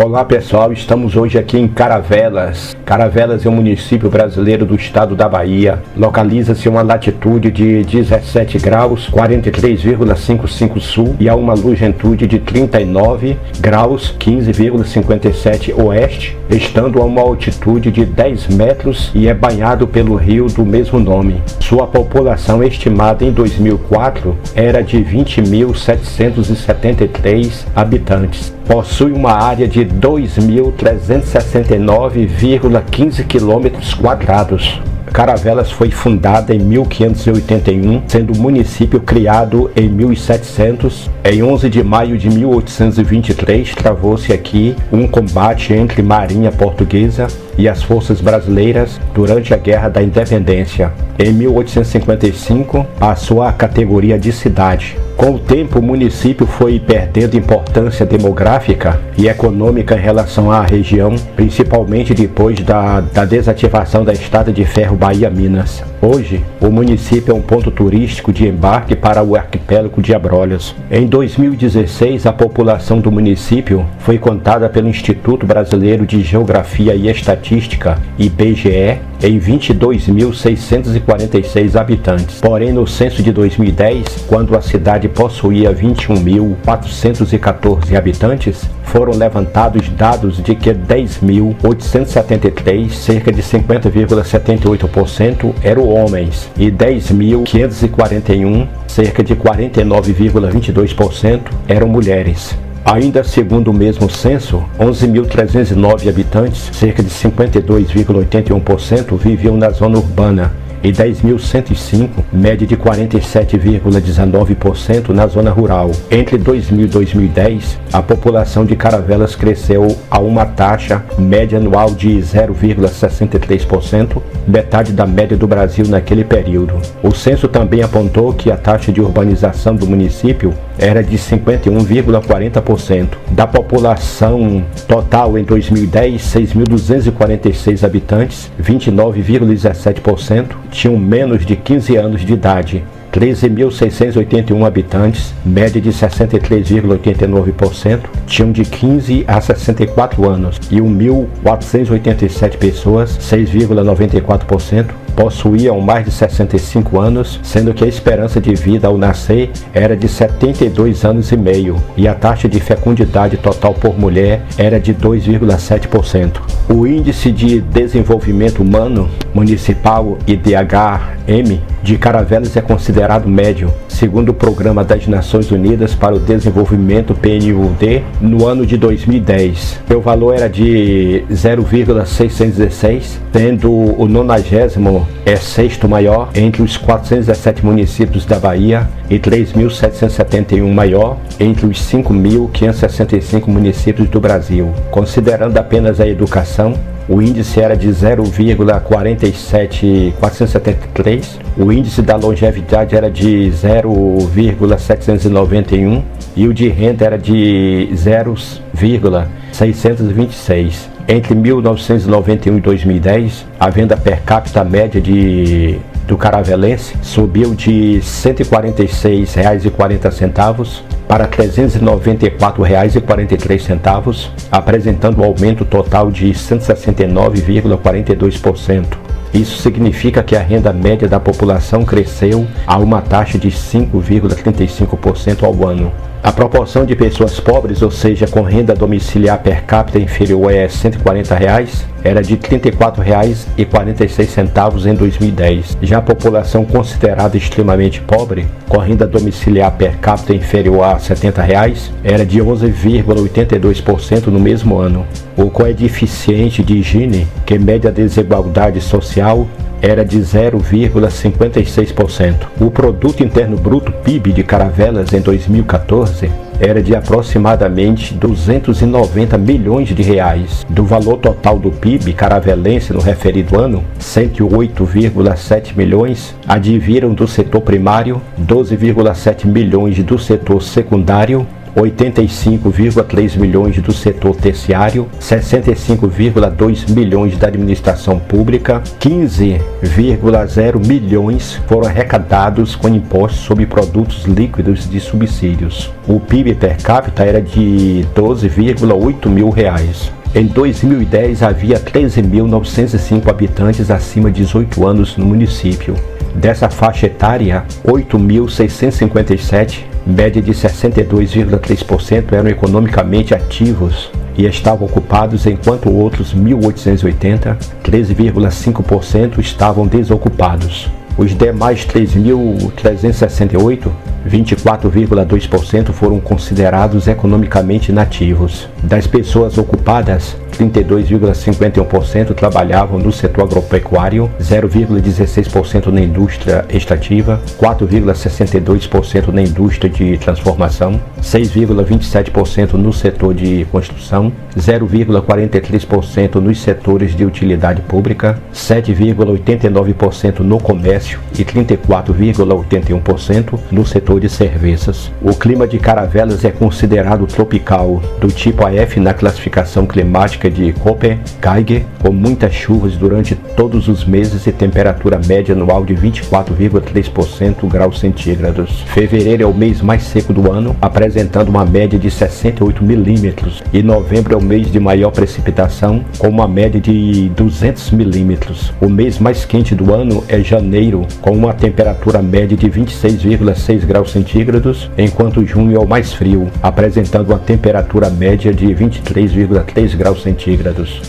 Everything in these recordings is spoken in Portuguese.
Olá pessoal, estamos hoje aqui em Caravelas. Caravelas é um município brasileiro do estado da Bahia. Localiza-se a uma latitude de 17 graus, 43,55 sul e a uma longitude de 39 graus, 15,57 oeste, estando a uma altitude de 10 metros e é banhado pelo rio do mesmo nome. Sua população estimada em 2004 era de 20.773 habitantes. Possui uma área de 2.369,15 km². Caravelas foi fundada em 1581, sendo município criado em 1700. Em 11 de maio de 1823, travou-se aqui um combate entre Marinha Portuguesa e as forças brasileiras durante a Guerra da Independência. Em 1855, passou à categoria de cidade. Com o tempo, o município foi perdendo importância demográfica e econômica em relação à região, principalmente depois da desativação da Estrada de Ferro Bahia-Minas. Hoje, o município é um ponto turístico de embarque para o arquipélago de Abrolhos. Em 2016, a população do município foi contada pelo Instituto Brasileiro de Geografia e Estatística, IBGE, em 22.646 habitantes. Porém, no censo de 2010, quando a cidade possuía 21.414 habitantes, foram levantados dados de que 10.873, cerca de 50,78%, eram homens e 10.541, cerca de 49,22%, eram mulheres. Ainda segundo o mesmo censo, 11.309 habitantes, cerca de 52,81%, viviam na zona urbana e 10.105, média de 47,19% na zona rural. Entre 2000 e 2010, a população de Caravelas cresceu a uma taxa média anual de 0,63%, metade da média do Brasil naquele período. O censo também apontou que a taxa de urbanização do município era de 51,40%. Da população total em 2010, 6.246 habitantes, 29,17%, tinham menos de 15 anos de idade. 13.681 habitantes, média de 63,89%, tinham de 15 a 64 anos e 1.487 pessoas, 6,94%, possuíam mais de 65 anos, sendo que a esperança de vida ao nascer era de 72 anos e meio e a taxa de fecundidade total por mulher era de 2,7%. O Índice de Desenvolvimento Humano Municipal, IDH-M, de Caravelas é considerado médio, segundo o Programa das Nações Unidas para o Desenvolvimento, PNUD, no ano de 2010. Seu valor era de 0,616, sendo o 90º sexto maior entre os 417 municípios da Bahia e 3.771 maior entre os 5.565 municípios do Brasil. Considerando apenas a educação, o índice era de 0,47473, o índice da longevidade era de 0,791 e o de renda era de 0,626. Entre 1991 e 2010, a venda per capita média do caravelense subiu de R$ 146,40 para R$ 394,43, apresentando um aumento total de 169,42%. Isso significa que a renda média da população cresceu a uma taxa de 5,35% ao ano. A proporção de pessoas pobres, ou seja, com renda domiciliar per capita inferior a R$ 140, era de R$ 34,46 em 2010. Já a população considerada extremamente pobre, com renda domiciliar per capita inferior a R$ 70, era de 11,82% no mesmo ano. O coeficiente de Gini, que mede a desigualdade social, era de 0,56%. O Produto Interno Bruto, PIB, de Caravelas em 2014 era de aproximadamente 290 milhões de reais. Do valor total do PIB caravelense no referido ano, 108,7 milhões adviram do setor primário, 12,7 milhões do setor secundário, 85,3 milhões do setor terciário, 65,2 milhões da administração pública, 15,0 milhões foram arrecadados com impostos sobre produtos líquidos de subsídios. O PIB per capita era de 12,8 mil reais. Em 2010 havia 13.905 habitantes acima de 18 anos no município. Dessa faixa etária, 8.657, média de 62,3%, eram economicamente ativos e estavam ocupados, enquanto outros 1.880, 13,5%, estavam desocupados. Os demais 3.368, 24,2%, foram considerados economicamente inativos. Das pessoas ocupadas, 32,51% trabalhavam no setor agropecuário, 0,16% na indústria extrativa, 4,62% na indústria de transformação, 6,27% no setor de construção, 0,43% nos setores de utilidade pública, 7,89% no comércio e 34,81% no setor de serviços. O clima de Caravelas é considerado tropical, do tipo AF na classificação climática de Köppen-Geiger, com muitas chuvas durante todos os meses e temperatura média anual de 24,3% graus centígrados. Fevereiro é o mês mais seco do ano, apresentando uma média de 68 milímetros, e novembro é o mês de maior precipitação, com uma média de 200 milímetros. O mês mais quente do ano é janeiro, com uma temperatura média de 26,6 graus centígrados, enquanto junho é o mais frio, apresentando uma temperatura média de 23,3 graus centígrados.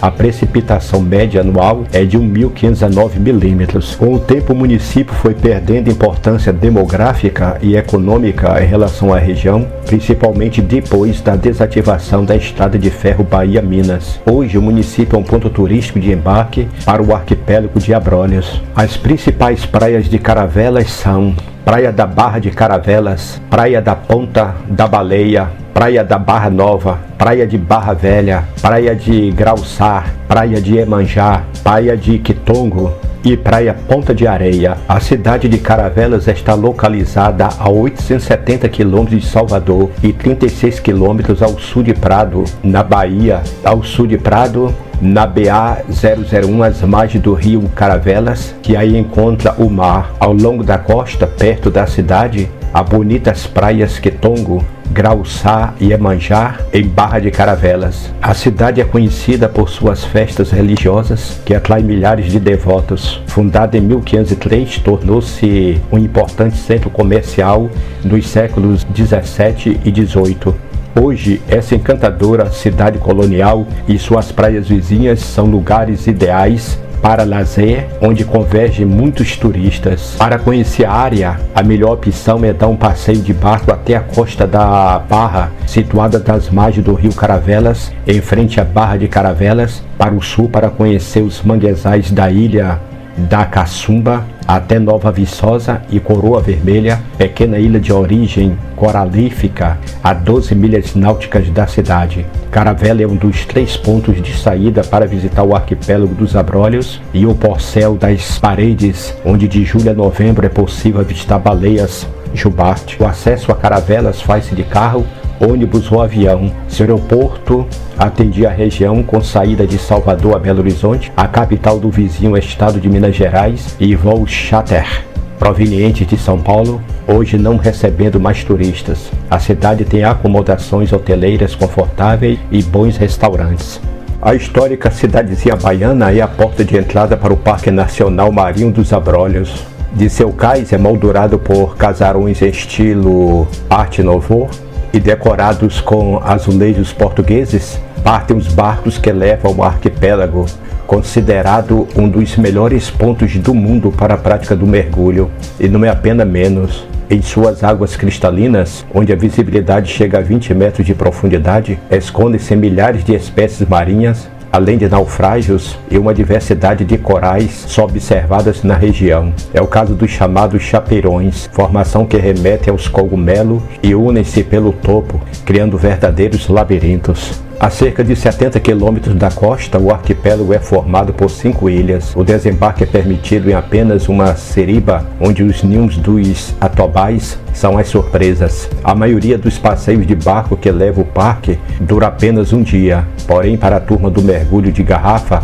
A precipitação média anual é de 1.519 milímetros. Com o tempo, o município foi perdendo importância demográfica e econômica em relação à região, principalmente depois da desativação da estrada de ferro Bahia-Minas. Hoje, o município é um ponto turístico de embarque para o arquipélago de Abrolhos. As principais praias de Caravelas são Praia da Barra de Caravelas, Praia da Ponta da Baleia, Praia da Barra Nova, Praia de Barra Velha, Praia de Grauçar, Praia de Iemanjá, Praia de Quitongo e Praia Ponta de Areia. A cidade de Caravelas está localizada a 870 quilômetros de Salvador e 36 quilômetros ao sul de Prado, na Bahia. Ao sul de Prado, na BA-001, às margens do rio Caravelas, que aí encontra o mar. Ao longo da costa, perto da cidade, há bonitas praias Quitongo, Grauçá e Iemanjá, em Barra de Caravelas. A cidade é conhecida por suas festas religiosas, que atraem milhares de devotos. Fundada em 1503, tornou-se um importante centro comercial nos séculos 17 e 18. Hoje, essa encantadora cidade colonial e suas praias vizinhas são lugares ideais para lazer, onde convergem muitos turistas. Para conhecer a área, a melhor opção é dar um passeio de barco até a costa da Barra, situada das margens do rio Caravelas, em frente à Barra de Caravelas, para o sul, para conhecer os manguezais da ilha da Caçumba até Nova Viçosa e Coroa Vermelha, pequena ilha de origem coralífica a 12 milhas náuticas da cidade. Caravela é um dos 3 pontos de saída para visitar o arquipélago dos Abrolhos e o Porcel das Paredes, onde de julho a novembro é possível avistar baleias jubarte. O acesso a Caravelas faz-se de carro, ônibus ou avião. Seu aeroporto atendia a região com saída de Salvador a Belo Horizonte, a capital do vizinho estado de Minas Gerais, e voos charter provenientes de São Paulo, hoje não recebendo mais turistas. A cidade tem acomodações hoteleiras confortáveis e bons restaurantes. A histórica cidadezinha baiana é a porta de entrada para o Parque Nacional Marinho dos Abrolhos. De seu cais é moldurado por casarões em estilo Arte Nouveau e decorados com azulejos portugueses, partem os barcos que levam ao arquipélago, considerado um dos melhores pontos do mundo para a prática do mergulho, e não é apenas menos. Em suas águas cristalinas, onde a visibilidade chega a 20 metros de profundidade, escondem-se milhares de espécies marinhas, além de naufrágios e uma diversidade de corais só observadas na região. É o caso dos chamados chapeirões, formação que remete aos cogumelos e unem-se pelo topo, criando verdadeiros labirintos. A cerca de 70 quilômetros da costa, o arquipélago é formado por 5 ilhas. O desembarque é permitido em apenas uma seriba, onde os ninhos dos atobais são as surpresas. A maioria dos passeios de barco que leva o parque dura apenas um dia. Porém, para a turma do mergulho de garrafa,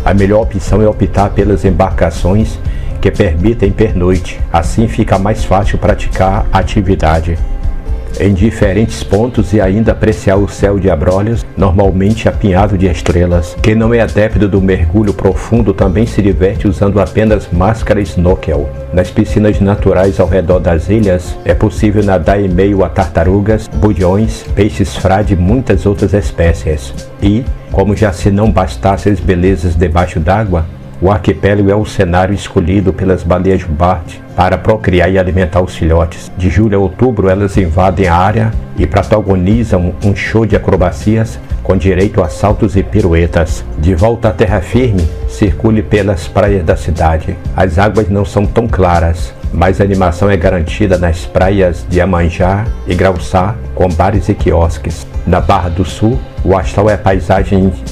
a melhor opção é optar pelas embarcações que permitem pernoite. Assim fica mais fácil praticar a atividade em diferentes pontos e ainda apreciar o céu de Abrolhos, normalmente apinhado de estrelas. Quem não é adepto do mergulho profundo também se diverte usando apenas máscara snorkel. Nas piscinas naturais ao redor das ilhas, é possível nadar em meio a tartarugas, bulhões, peixes frade e muitas outras espécies. E, como já se não bastasse as belezas debaixo d'água, o arquipélago é o cenário escolhido pelas baleias jubarte para procriar e alimentar os filhotes. De julho a outubro, elas invadem a área e protagonizam um show de acrobacias com direito a saltos e piruetas. De volta à terra firme, circule pelas praias da cidade. As águas não são tão claras, mas a animação é garantida nas praias de Iemanjá e Grauçá, com bares e quiosques. Na Barra do Sul, o astral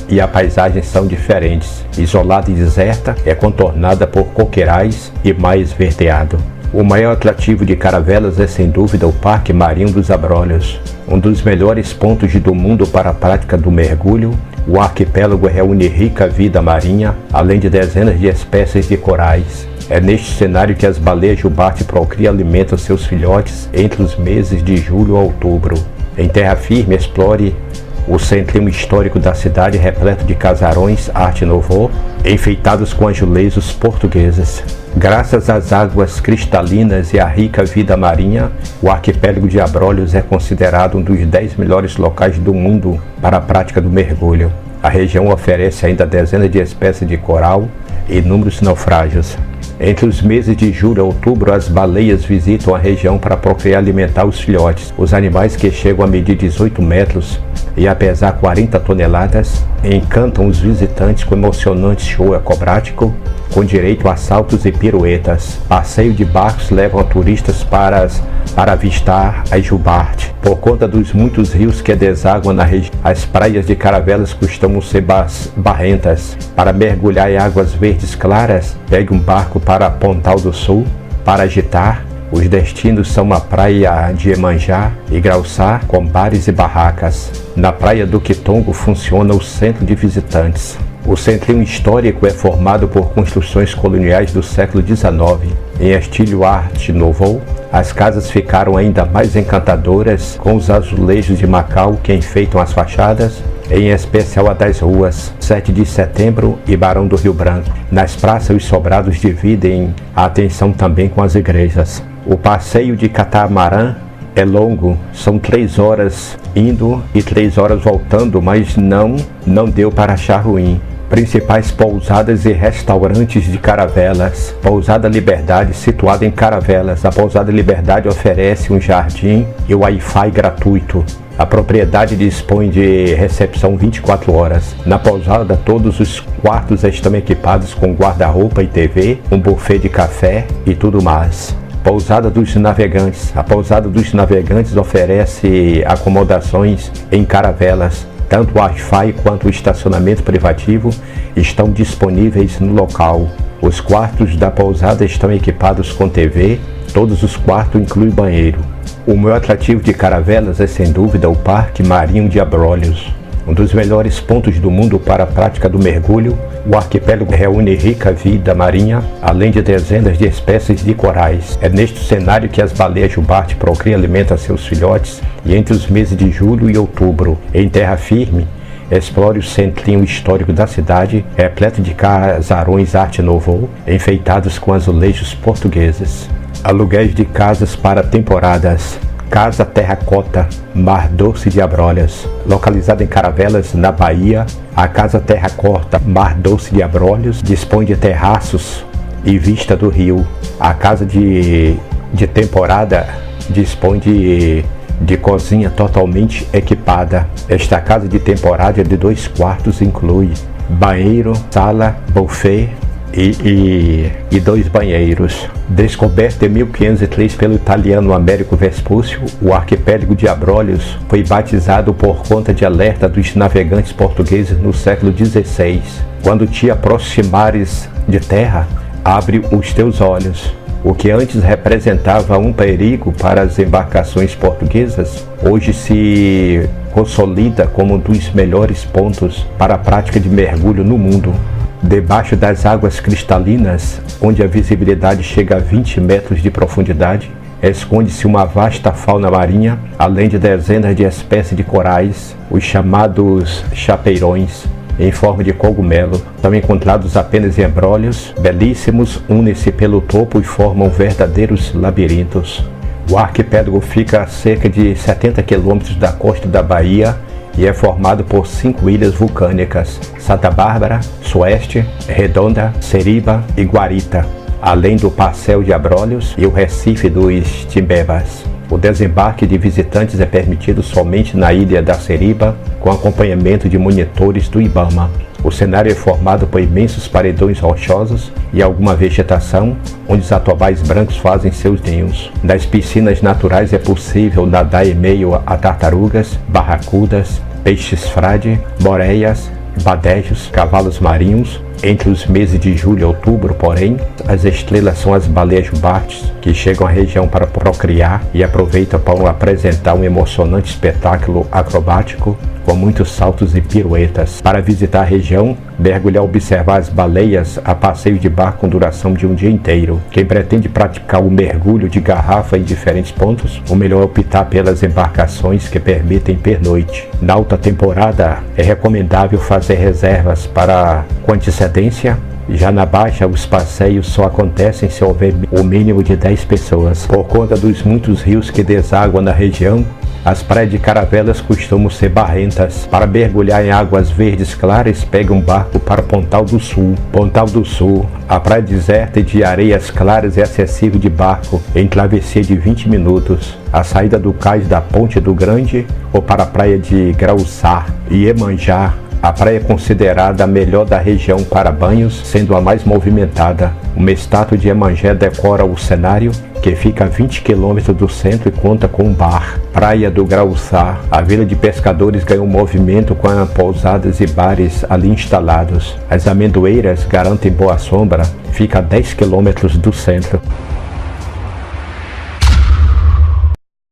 e a paisagem são diferentes. Isolada e deserta, é contornada por coqueirais e mar esverdeado. O maior atrativo de Caravelas é sem dúvida o Parque Marinho dos Abrolhos. Um dos melhores pontos do mundo para a prática do mergulho, o arquipélago reúne rica vida marinha, além de dezenas de espécies de corais. É neste cenário que as baleias jubarte procriam e alimentam seus filhotes entre os meses de julho a outubro. Em terra firme, explore o centrinho histórico da cidade, repleto de casarões Art Nouveau, enfeitados com azulejos portugueses. Graças às águas cristalinas e à rica vida marinha, o arquipélago de Abrolhos é considerado um dos 10 melhores locais do mundo para a prática do mergulho. A região oferece ainda dezenas de espécies de coral e inúmeros naufrágios. Entre os meses de julho a outubro, as baleias visitam a região para procriar e alimentar os filhotes. Os animais, que chegam a medir 18 metros e a pesar 40 toneladas, encantam os visitantes com emocionante show acrobático, com direito a saltos e piruetas. Passeio de barcos levam turistas para avistar as jubarte. Por conta dos muitos rios que desaguam na região, as praias de Caravelas costumam ser barrentas. Para mergulhar em águas verdes claras, pegue um barco para Pontal do Sul para agitar. Os destinos são a praia de Iemanjá e Grauçá, com bares e barracas. Na praia do Quitongo funciona o centro de visitantes. O centrinho histórico é formado por construções coloniais do século XIX. Em estilo Art Nouveau, as casas ficaram ainda mais encantadoras com os azulejos de Macau que enfeitam as fachadas, em especial a das ruas 7 de Setembro e Barão do Rio Branco. Nas praças, os sobrados dividem a atenção também com as igrejas. O passeio de catamarã é longo, são 3 horas indo e 3 horas voltando, mas não deu para achar ruim. Principais pousadas e restaurantes de Caravelas. Pousada Liberdade, situada em Caravelas. A Pousada Liberdade oferece um jardim e Wi-Fi gratuito. A propriedade dispõe de recepção 24 horas. Na pousada, todos os quartos estão equipados com guarda-roupa e TV, um buffet de café e tudo mais. Pousada dos Navegantes. A Pousada dos Navegantes oferece acomodações em Caravelas. Tanto o Wi-Fi quanto o estacionamento privativo estão disponíveis no local. Os quartos da pousada estão equipados com TV, todos os quartos incluem banheiro. O maior atrativo de Caravelas é sem dúvida o Parque Marinho de Abrolhos. Um dos melhores pontos do mundo para a prática do mergulho, o arquipélago reúne rica vida marinha, além de dezenas de espécies de corais. É neste cenário que as baleias jubarte procriam e alimentam seus filhotes, e entre os meses de julho e outubro, em terra firme, explore o centrinho histórico da cidade, repleto de casarões Art Nouveau, enfeitados com azulejos portugueses. Aluguéis de casas para temporadas. Casa Terracota, Mar Doce de Abrolhos. Localizada em Caravelas, na Bahia, a Casa Terracota, Mar Doce de Abrolhos, dispõe de terraços e vista do rio. A casa de temporada dispõe de cozinha totalmente equipada. Esta casa de temporada de 2 quartos inclui banheiro, sala, buffet, e 2 banheiros. Descoberto em 1503 pelo italiano Américo Vespúcio, o arquipélago de Abrolhos foi batizado por conta de alerta dos navegantes portugueses no século XVI. Quando te aproximares de terra, abre os teus olhos. O que antes representava um perigo para as embarcações portuguesas, hoje se consolida como um dos melhores pontos para a prática de mergulho no mundo. Debaixo das águas cristalinas, onde a visibilidade chega a 20 metros de profundidade, esconde-se uma vasta fauna marinha, além de dezenas de espécies de corais, os chamados chapeirões, em forma de cogumelo. São encontrados apenas em abrolhos, belíssimos, unem-se pelo topo e formam verdadeiros labirintos. O arquipélago fica a cerca de 70 quilômetros da costa da Bahia e é formado por 5 ilhas vulcânicas: Santa Bárbara, Sueste, Redonda, Seriba e Guarita, além do Parcel de Abrolhos e o Recife dos Timbebas. O desembarque de visitantes é permitido somente na ilha da Seriba, com acompanhamento de monitores do IBAMA. O cenário é formado por imensos paredões rochosos e alguma vegetação, onde os atobais brancos fazem seus ninhos. Nas piscinas naturais é possível nadar em meio a tartarugas, barracudas, peixes-frade, moreias, badejos, cavalos marinhos. Entre os meses de julho e outubro, porém, as estrelas são as baleias jubartes, que chegam à região para procriar e aproveitam para apresentar um emocionante espetáculo acrobático com muitos saltos e piruetas. Para visitar a região, mergulhar e observar as baleias a passeio de barco com duração de um dia inteiro. Quem pretende praticar o mergulho de garrafa em diferentes pontos, o melhor é optar pelas embarcações que permitem pernoite. Na alta temporada, é recomendável fazer reservas com antecedência. Já na baixa, os passeios só acontecem se houver o mínimo de 10 pessoas. Por conta dos muitos rios que desaguam na região, as praias de Caravelas costumam ser barrentas. Para mergulhar em águas verdes claras, pegue um barco para Pontal do Sul. Pontal do Sul, a praia deserta e de areias claras, é acessível de barco em travessia de 20 minutos. A saída do cais da Ponte do Grande ou para a praia de Grauçá e Iemanjá. A praia é considerada a melhor da região para banhos, sendo a mais movimentada. Uma estátua de Iemanjá decora o cenário, que fica a 20 km do centro e conta com um bar. Praia do Grauçá. A vila de pescadores ganhou movimento com pousadas e bares ali instalados. As amendoeiras garantem boa sombra, fica a 10 km do centro.